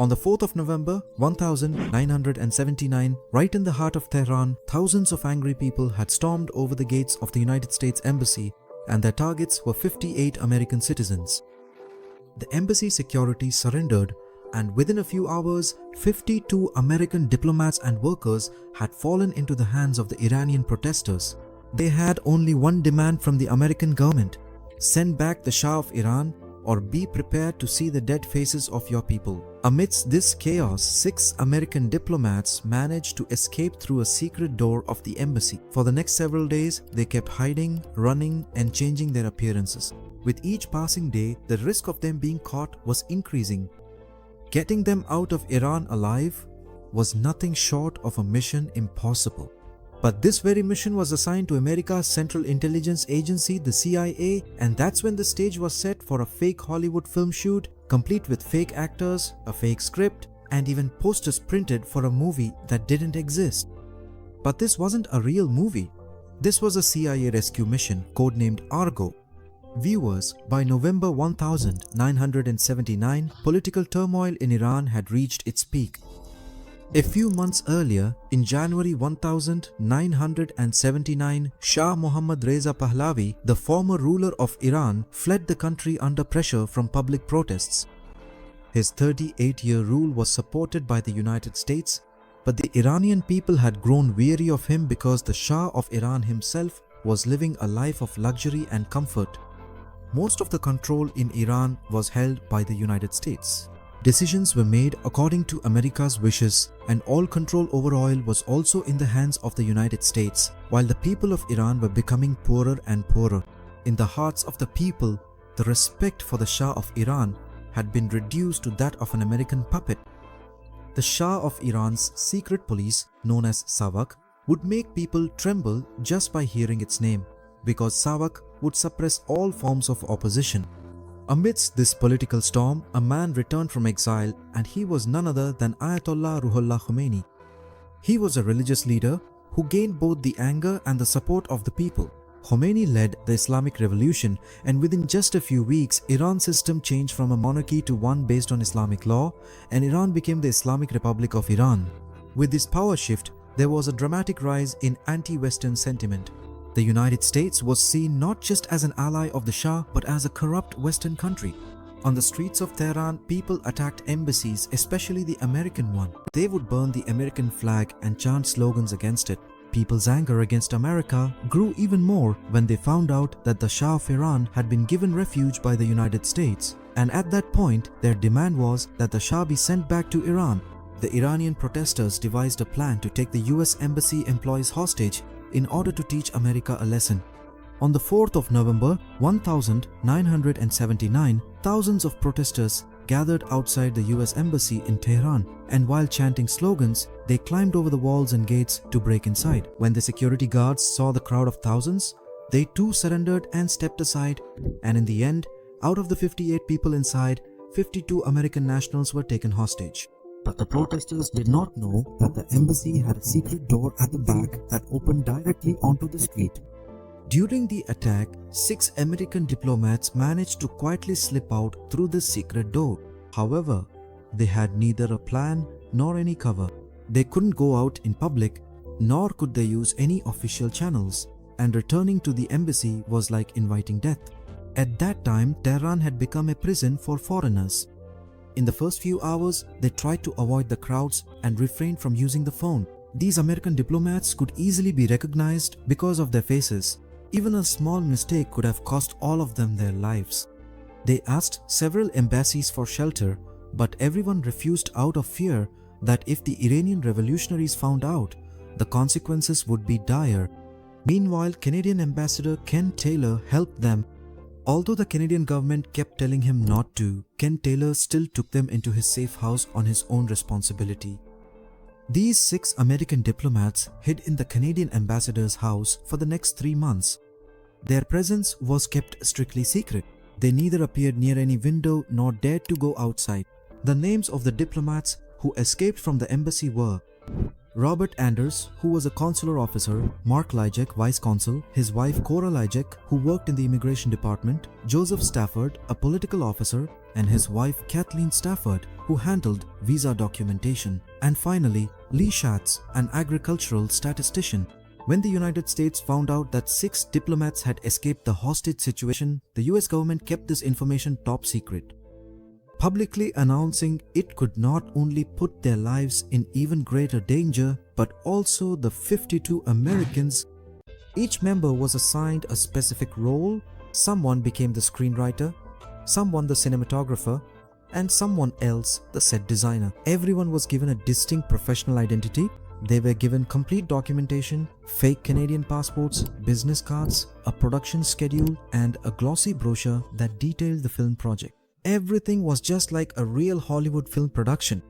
On the 4th of November 1979, right in the heart of Tehran, thousands of angry people had stormed over the gates of the United States Embassy, and their targets were 58 American citizens. The embassy security surrendered, and within a few hours, 52 American diplomats and workers had fallen into the hands of the Iranian protesters. They had only one demand from the American government: send back the Shah of Iran, or be prepared to see the dead faces of your people. Amidst this chaos, 6 American diplomats managed to escape through a secret door of the embassy. For the next several days, they kept hiding, running, and changing their appearances. With each passing day, the risk of them being caught was increasing. Getting them out of Iran alive was nothing short of a mission impossible. But this very mission was assigned to America's Central Intelligence Agency, the CIA, and that's when the stage was set for a fake Hollywood film shoot, complete with fake actors, a fake script, and even posters printed for a movie that didn't exist. But this wasn't a real movie. This was a CIA rescue mission, codenamed Argo. Viewers, by November 1979, political turmoil in Iran had reached its peak. A few months earlier, in January 1979, Shah Mohammad Reza Pahlavi, the former ruler of Iran, fled the country under pressure from public protests. His 38-year rule was supported by the United States, but the Iranian people had grown weary of him because the Shah of Iran himself was living a life of luxury and comfort. Most of the control in Iran was held by the United States. Decisions were made according to America's wishes, and all control over oil was also in the hands of the United States, while the people of Iran were becoming poorer and poorer. In the hearts of the people, the respect for the Shah of Iran had been reduced to that of an American puppet. The Shah of Iran's secret police, known as Savak, would make people tremble just by hearing its name, because Savak would suppress all forms of opposition. Amidst this political storm, a man returned from exile, and he was none other than Ayatollah Ruhollah Khomeini. He was a religious leader who gained both the anger and the support of the people. Khomeini led the Islamic Revolution, and within just a few weeks, Iran's system changed from a monarchy to one based on Islamic law, and Iran became the Islamic Republic of Iran. With this power shift, there was a dramatic rise in anti-Western sentiment. The United States was seen not just as an ally of the Shah, but as a corrupt Western country. On the streets of Tehran, people attacked embassies, especially the American one. They would burn the American flag and chant slogans against it. People's anger against America grew even more when they found out that the Shah of Iran had been given refuge by the United States. And at that point, their demand was that the Shah be sent back to Iran. The Iranian protesters devised a plan to take the US embassy employees hostage in order to teach America a lesson. On the 4th of November 1979, thousands of protesters gathered outside the US embassy in Tehran, and while chanting slogans, they climbed over the walls and gates to break inside. When the security guards saw the crowd of thousands, they too surrendered and stepped aside, and in the end, out of the 58 people inside, 52 American nationals were taken hostage. But the protesters did not know that the embassy had a secret door at the back that opened directly onto the street. During the attack, 6 American diplomats managed to quietly slip out through this secret door. However, they had neither a plan nor any cover. They couldn't go out in public, nor could they use any official channels, and returning to the embassy was like inviting death. At that time, Tehran had become a prison for foreigners. In the first few hours, they tried to avoid the crowds and refrained from using the phone. These American diplomats could easily be recognized because of their faces. Even a small mistake could have cost all of them their lives. They asked several embassies for shelter, but everyone refused out of fear that if the Iranian revolutionaries found out, the consequences would be dire. Meanwhile, Canadian Ambassador Ken Taylor helped them. Although the Canadian government kept telling him not to, Ken Taylor still took them into his safe house on his own responsibility. These 6 American diplomats hid in the Canadian ambassador's house for the next 3 months. Their presence was kept strictly secret. They neither appeared near any window nor dared to go outside. The names of the diplomats who escaped from the embassy were Robert Anders, who was a consular officer, Mark Lijek, vice consul, his wife Cora Lijek, who worked in the immigration department, Joseph Stafford, a political officer, and his wife Kathleen Stafford, who handled visa documentation, and finally Lee Schatz, an agricultural statistician. When the United States found out that 6 diplomats had escaped the hostage situation, the US government kept this information top secret, publicly announcing it could not only put their lives in even greater danger, but also the 52 Americans. Each member was assigned a specific role. Someone became the screenwriter, someone the cinematographer, and someone else the set designer. Everyone was given a distinct professional identity. They were given complete documentation, fake Canadian passports, business cards, a production schedule, and a glossy brochure that detailed the film project. Everything was just like a real Hollywood film production.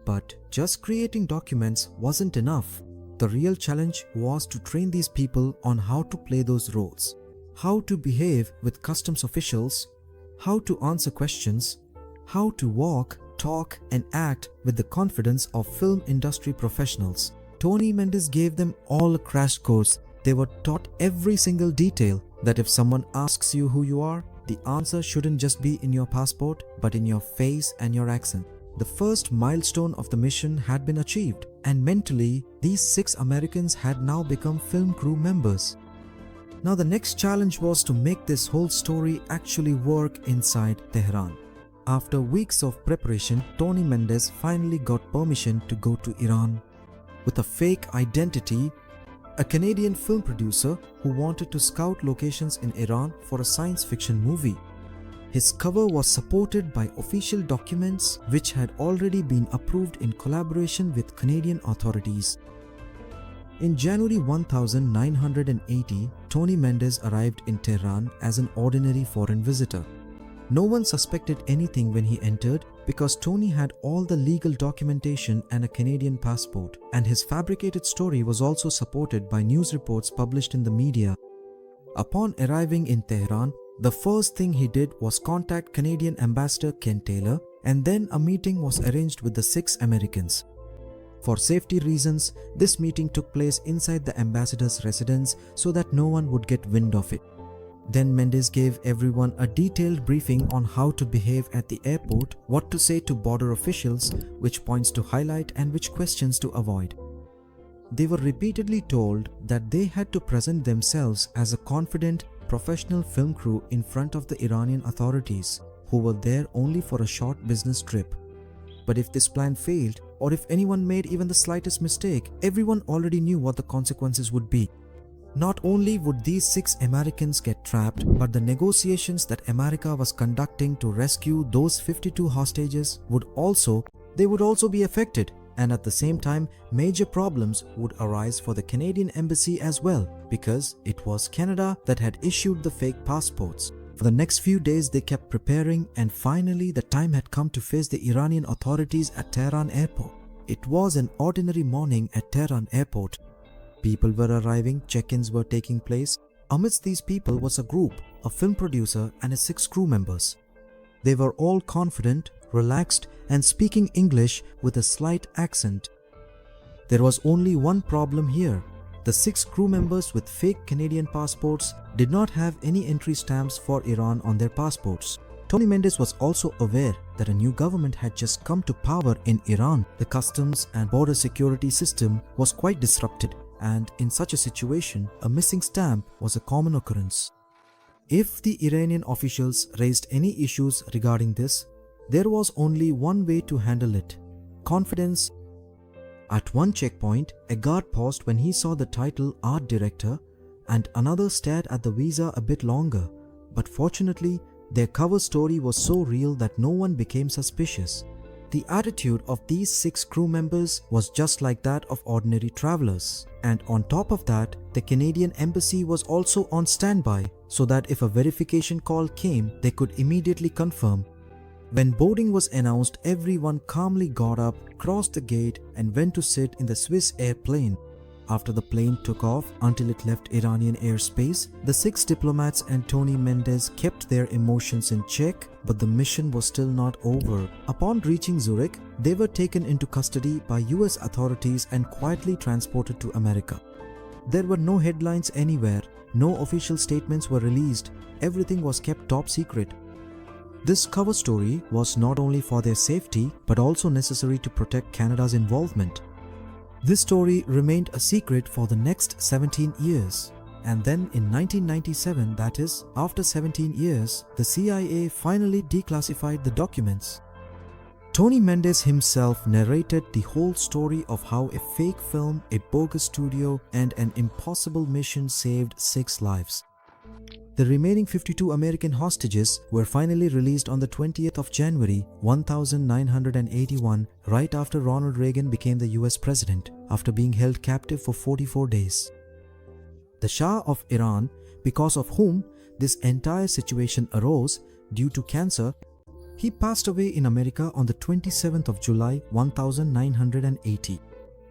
But just creating documents wasn't enough. The real challenge was to train these people on how to play those roles, how to behave with customs officials, how to answer questions, how to walk, talk, and act with the confidence of film industry professionals. Tony Mendes gave them all a crash course. They were taught every single detail, that if someone asks you who you are, the answer shouldn't just be in your passport, but in your face and your accent. The first milestone of the mission had been achieved, and mentally, these 6 Americans had now become film crew members. Now the next challenge was to make this whole story actually work inside Tehran. After weeks of preparation, Tony Mendes finally got permission to go to Iran. With a fake identity, a Canadian film producer who wanted to scout locations in Iran for a science fiction movie. His cover was supported by official documents which had already been approved in collaboration with Canadian authorities. In January 1980, Tony Mendes arrived in Tehran as an ordinary foreign visitor. No one suspected anything when he entered because Tony had all the legal documentation and a Canadian passport, and his fabricated story was also supported by news reports published in the media. Upon arriving in Tehran, the first thing he did was contact Canadian Ambassador Ken Taylor, and then a meeting was arranged with the 6 Americans. For safety reasons, this meeting took place inside the ambassador's residence so that no one would get wind of it. Then Mendes gave everyone a detailed briefing on how to behave at the airport, what to say to border officials, which points to highlight and which questions to avoid. They were repeatedly told that they had to present themselves as a confident, professional film crew in front of the Iranian authorities, who were there only for a short business trip. But if this plan failed, or if anyone made even the slightest mistake, everyone already knew what the consequences would be. Not only would these 6 Americans get trapped, but the negotiations that America was conducting to rescue those 52 hostages would also be affected, and at the same time, major problems would arise for the Canadian embassy as well, because it was Canada that had issued the fake passports. For the next few days they kept preparing, and finally the time had come to face the Iranian authorities at Tehran airport. It was an ordinary morning at Tehran airport. People were arriving, check-ins were taking place. Amidst these people was a group, a film producer and his 6 crew members. They were all confident, relaxed, and speaking English with a slight accent. There was only one problem here. The 6 crew members with fake Canadian passports did not have any entry stamps for Iran on their passports. Tony Mendes was also aware that a new government had just come to power in Iran. The customs and border security system was quite disrupted, and in such a situation, a missing stamp was a common occurrence. If the Iranian officials raised any issues regarding this, there was only one way to handle it: confidence. At one checkpoint, a guard paused when he saw the title Art Director, and another stared at the visa a bit longer, but fortunately, their cover story was so real that no one became suspicious. The attitude of these 6 crew members was just like that of ordinary travelers. And on top of that, the Canadian embassy was also on standby, so that if a verification call came, they could immediately confirm. When boarding was announced, everyone calmly got up, crossed the gate, and went to sit in the Swiss airplane. After the plane took off until it left Iranian airspace, the 6 diplomats and Tony Mendes kept their emotions in check, but the mission was still not over. Upon reaching Zurich, they were taken into custody by US authorities and quietly transported to America. There were no headlines anywhere, no official statements were released, everything was kept top secret. This cover story was not only for their safety but also necessary to protect Canada's involvement. This story remained a secret for the next 17 years. And then in 1997, that is, after 17 years, the CIA finally declassified the documents. Tony Mendes himself narrated the whole story of how a fake film, a bogus studio, and an impossible mission saved 6 lives. The remaining 52 American hostages were finally released on the 20th of January 1981, right after Ronald Reagan became the US president, after being held captive for 44 days. The Shah of Iran, because of whom this entire situation arose due to cancer, he passed away in America on the 27th of July 1980.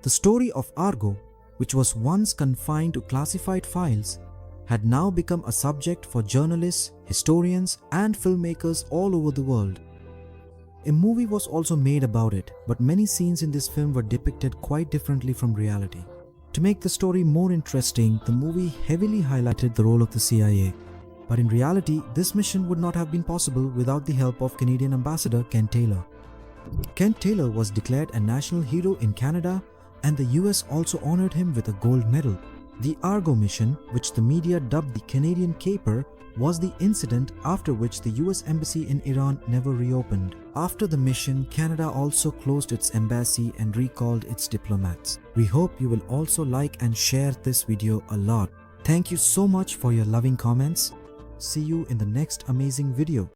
The story of Argo, which was once confined to classified files, had now become a subject for journalists, historians, and filmmakers all over the world. A movie was also made about it, but many scenes in this film were depicted quite differently from reality. To make the story more interesting, the movie heavily highlighted the role of the CIA. But in reality, this mission would not have been possible without the help of Canadian Ambassador Ken Taylor. Ken Taylor was declared a national hero in Canada, and the US also honored him with a gold medal. The Argo mission, which the media dubbed the Canadian Caper, was the incident after which the US Embassy in Iran never reopened. After the mission, Canada also closed its embassy and recalled its diplomats. We hope you will also like and share this video a lot. Thank you so much for your loving comments. See you in the next amazing video.